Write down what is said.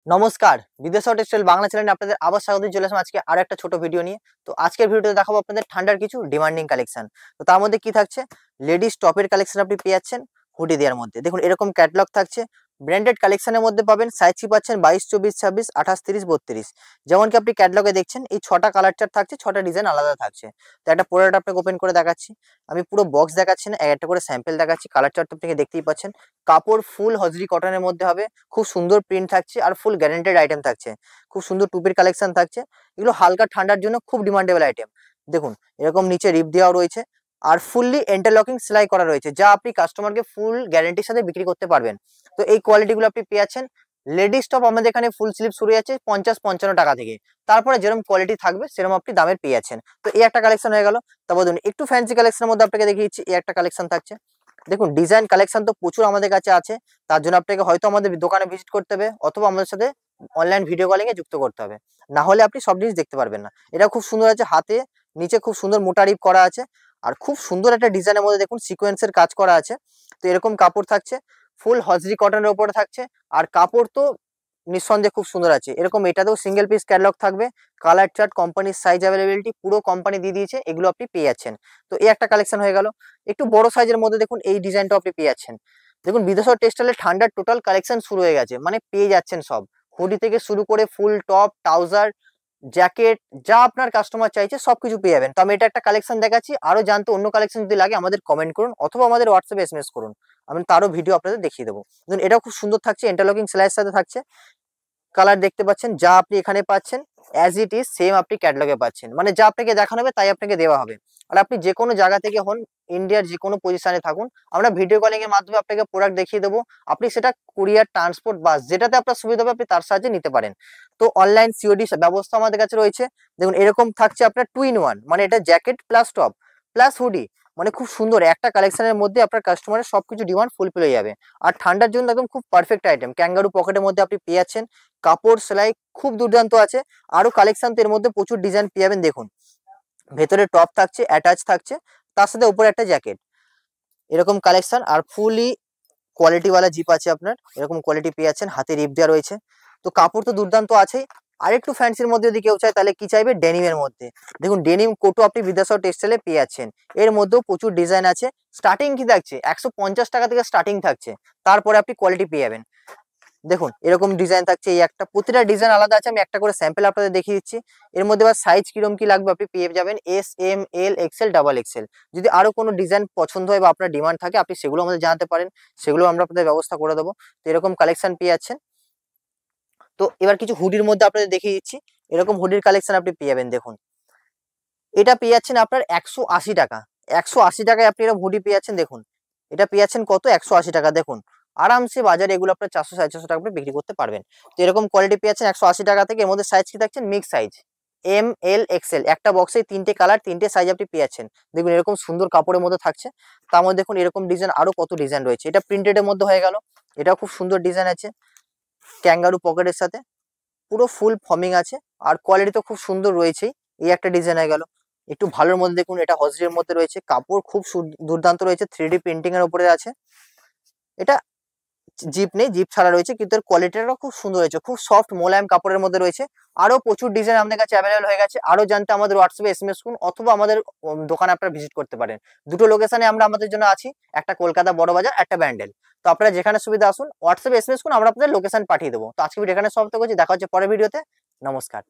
নমস্কার, বিদেশ টেক্সটাইল বাংলা চ্যানেলে আপনাদের আবার স্বাগত। চলে আসলাম আজকে আরো একটা ছোট ভিডিও নিয়ে। তো আজকের ভিডিওতে দেখাবো আপনাদের ঠান্ডার কিছু ডিমান্ডিং কালেকশন। তো তার মধ্যে কি থাকছে, লেডিস টপের কালেকশন আপনি পেয়ে যাচ্ছেন হুডি দেওয়ার মধ্যে। দেখুন এরকম ক্যাটালগ থাকছে, ব্র্যান্ডেড কালেকশনের মধ্যে পাবেন। সাইজ কি পাচ্ছেন 22, 24, 26, 28, 30, 32। যেমন কি আপনি ক্যাটালগে দেখছেন এই 6টা কালার চার্ট থাকছে, 6টা ডিজাইন আলাদা থাকছে। তো একটা প্রোডাক্ট আপনাকে ওপেন করে দেখাচ্ছি। আমি পুরো বক্স দেখাচ্ছি না, একটা করে স্যাম্পল দেখাচ্ছি। কালার চার্ট আপনাকে দেখতেই পাচ্ছেন। কাপড় ফুল হজরি কটনের মধ্যে হবে, খুব সুন্দর প্রিন্ট থাকছে আর ফুল গ্যারান্টেড আইটেম থাকছে। খুব সুন্দর টুপির কালেকশন থাকছে, এগুলো হালকা ঠান্ডার জন্য খুব ডিমান্ডেবল আইটেম। দেখুন এরকম নিচে রিপ দেওয়া রয়েছে আর ফুললি ইন্টারলকিং সেলাই করা রয়েছে, যা আপনি কাস্টমারকে ফুল গ্যারান্টির সাথে বিক্রি করতে পারবেন। তো এই কোয়ালিটিগুলো আপনি পেয়ে যাচ্ছেন। লেডিস টপ আমাদের এখানে ফুল স্লিভ শুরু আছে 50-55 টাকা থেকে, তারপরে যেরকম কোয়ালিটি থাকবে সেরকম আপনি দামের পেয়ে যাচ্ছেন। তো এই একটা কালেকশন হয়ে গেল। তারপর দেখুন একটু ফ্যান্সি কালেকশনের মধ্যে আপনাকে দেখিয়েছি, এই একটা কালেকশন থাকছে। দেখুন ডিজাইন কালেকশন তো প্রচুর আমাদের কাছে আছে, তার জন্য আপনাকে হয়তো আমাদের দোকানে ভিজিট করতে হবে অথবা আমাদের সাথে অনলাইন ভিডিও কলিং এ যুক্ত করতে হবে, না হলে আপনি সব জিনিস দেখতে পারবেন না। এটা খুব সুন্দর আছে, হাতে নিচে খুব সুন্দর মোটা রিপ করা আছে আর খুব সুন্দর একটা ডিজাইনের মধ্যে দেখুন সিকোয়েন্সের কাজ করা আছে। তো এরকম কাপড় থাকছে, ফুল হজরি কটনের উপরে থাকছে আর কাপড় তো নিঃসন্দেহে খুব সুন্দর আছে। এরকম এটাতেও সিঙ্গেল পিস ক্যাটালগ থাকবে, কালার চার্ট, কোম্পানির সাইজ অ্যাভেলেবিলিটি পুরো কোম্পানি দিয়ে দিয়েছে, এগুলো আপনি পেয়ে যাচ্ছেন। তো এই একটা কালেকশন হয়ে গেল। একটু বড় সাইজের মধ্যে দেখুন এই ডিজাইনটা আপনি পেয়ে যাচ্ছেন। দেখুন বিদেশ টেক্সটাইলের ঠান্ডার টোটাল কালেকশন শুরু হয়ে গেছে, মানে পেয়ে যাচ্ছেন সব। হুডি থেকে শুরু করে ফুল টপ, ট্রাউজার, জ্যাকেট, যা আপনার কাস্টমার চাইছে সবকিছু পেয়ে যাবেন। তো আমি এটা একটা কালেকশন দেখাচ্ছি, আরো জানতে অন্য কালেকশন যদি লাগে আমাদের কমেন্ট করুন অথবা আমাদের হোয়াটসঅ্যাপে এসএমএস করুন, আমি তারও ভিডিও আপনাদের দেখিয়ে দেবো। দেখুন এটাও খুব সুন্দর থাকছে, ইন্টারলকিং সেলাইয়ের সাথে থাকছে। কালার দেখতে পাচ্ছেন, যা আপনি এখানে পাচ্ছেন অ্যাজ ইট ইজ সেম আপনি ক্যাটালগে পাচ্ছেন, মানে যা আপনাকে দেখানো হবে তাই আপনাকে দেওয়া হবে। আর আপনি যে কোনো জায়গা থেকে হন, ইন্ডিয়ার যে কোনো পজিশনে থাকুন, আমরা ভিডিও কলিং এর মাধ্যমে আপনাকে প্রোডাক্ট দেখিয়ে দেবো। আপনি সেটা কুরিয়ার, ট্রান্সপোর্ট, বাস যেটাতে আপনার সুবিধা হবে আপনি তার সাহায্যে নিতে পারেন। তো অনলাইন সিওডি ব্যবস্থা আমাদের কাছে রয়েছে। দেখুন এরকম থাকছে আপনার 2 in 1, মানে এটা jacket plus top plus hoodie, মানে খুব সুন্দর একটা কালেকশনের মধ্যে আপনার কাস্টমারের সবকিছু ডিমান্ড ফুলফিল হয়ে যাবে। আর ঠান্ডার জন্য একদম খুব পারফেক্ট আইটেম। ক্যাঙ্গারু পকেটের মধ্যে আপনি পেয়ে যাচ্ছেন, কাপড় সেলাই খুব দুর্দান্ত আছে। আরো কালেকশন তো এর মধ্যে প্রচুর ডিজাইন পেয়ে যাবেন। দেখুন ভেতরে টপ থাকছে, অ্যাটাচ থাকছে, তার সাথে উপরে একটা জ্যাকেট, এরকম কালেকশন। আর ফুলি কোয়ালিটি ওয়ালা জিপ আছে আপনার, এরকম কোয়ালিটি পেয়ে যাচ্ছেন, হাতে রিপ দেওয়া রয়েছে। তো কাপড় তো দুর্দান্ত আছেই। আর একটু ফ্যান্সির মধ্যে যদি কেউ চায় তাহলে কি চাইবে, ডেনিমের মধ্যে। দেখুন ডেনিম কোটও আপনি বিদ্যাসাগর টেক্সটাইলে পেয়ে যাচ্ছেন। এর মধ্যেও প্রচুর ডিজাইন আছে। স্টার্টিং কি থাকছে 150 টাকা থেকে স্টার্টিং থাকছে, তারপরে আপনি কোয়ালিটি পেয়ে যাবেন। দেখুন এরকম ডিজাইন থাকছে, এই একটা প্রতিটা ডিজাইন আলাদা আছে, আমি একটা করে স্যাম্পল আপনাদের দেখিয়ে দিচ্ছি। এর মধ্যে আবার সাইজ কিরকম কি লাগবে আপনি পেয়ে যাবেন, এস, এম, এল, এক্সেল, ডাবল এক্সেল। যদি আরো কোনো ডিজাইন পছন্দ হয় বা আপনার ডিমান্ড থাকে আপনি সেগুলো আমাদের জানাতে পারেন, সেগুলো আমরা আপনাদের ব্যবস্থা করে দেবো। তো এরকম কালেকশন পেয়ে যাচ্ছেন। তো এবার কিছু হুডির মধ্যে আপনাদের দেখিয়ে দিচ্ছি, এরকম হুডির কালেকশন আপনি পেয়ে যাবেন। দেখুন এটা পেয়ে যাচ্ছেন আপনার 180 টাকা। 180 টাকায় আপনি এরকম হুডি পেয়ে যাচ্ছেন। দেখুন এটা পেয়ে যাচ্ছেন কত, 180 টাকা। দেখুন আরামসে বাজারে এগুলো আপনার 400-450 টাকা আপনি বিক্রি করতে পারবেন। তো এরকম কোয়ালিটি পেয়ে যাচ্ছেন 180 টাকা থেকে। এর মধ্যে সাইজ কি থাকছেন, মিক্স সাইজ, এম, এল, এক্সেল, একটা বক্সে 3টে কালার, 3টে সাইজ আপনি পেয়ে যাচ্ছেন। দেখুন এরকম সুন্দর কাপড়ের মধ্যে থাকছে। তার মধ্যে দেখুন এরকম ডিজাইন আরো কত ডিজাইন রয়েছে। এটা প্রিন্টেড এর মধ্যে হয়ে গেল, এটাও খুব সুন্দর ডিজাইন আছে, ক্যাঙ্গারু পকেটের সাথে পুরো ফুল ফর্মিং আছে। আর কোয়ালিটি তো খুব সুন্দর রয়েছেই। এই একটা ডিজাইন হয়ে গেল। একটু ভালোর মধ্যে দেখুন, এটা হজরির মধ্যে রয়েছে, কাপড় খুব দুর্দান্ত রয়েছে, 3D প্রিন্টিং এর উপরে আছে। এটা জিপ নেই, জিপ ছাড়া রয়েছে, কিন্তু এর কোয়ালিটিটা খুব সুন্দর হয়েছে, খুব সফট মোলায়েম কাপড়ের মধ্যে রয়েছে। আরো প্রচুর ডিজাইন আমাদের কাছে অ্যাভেলেবল হয়ে গেছে। আরো জানতে আমাদের হোয়াটসঅ্যাপে এসএমএস করুন অথবা আমাদের দোকানে আপনারা ভিজিট করতে পারেন। দুটো লোকেশনে আমরা আমাদের জন্য আছি, একটা কলকাতা বড় বাজার, একটা ব্যান্ডেল। তো আপনারা যেখানে সুবিধা আসুন, হোয়াটসঅ্যাপে এসএমএস করুন, আমরা আপনাদের লোকেশন পাঠিয়ে দেবো। তো আজকে ভিডিও এখানে সমাপ্ত করছি, দেখা হচ্ছে পরের ভিডিওতে। নমস্কার।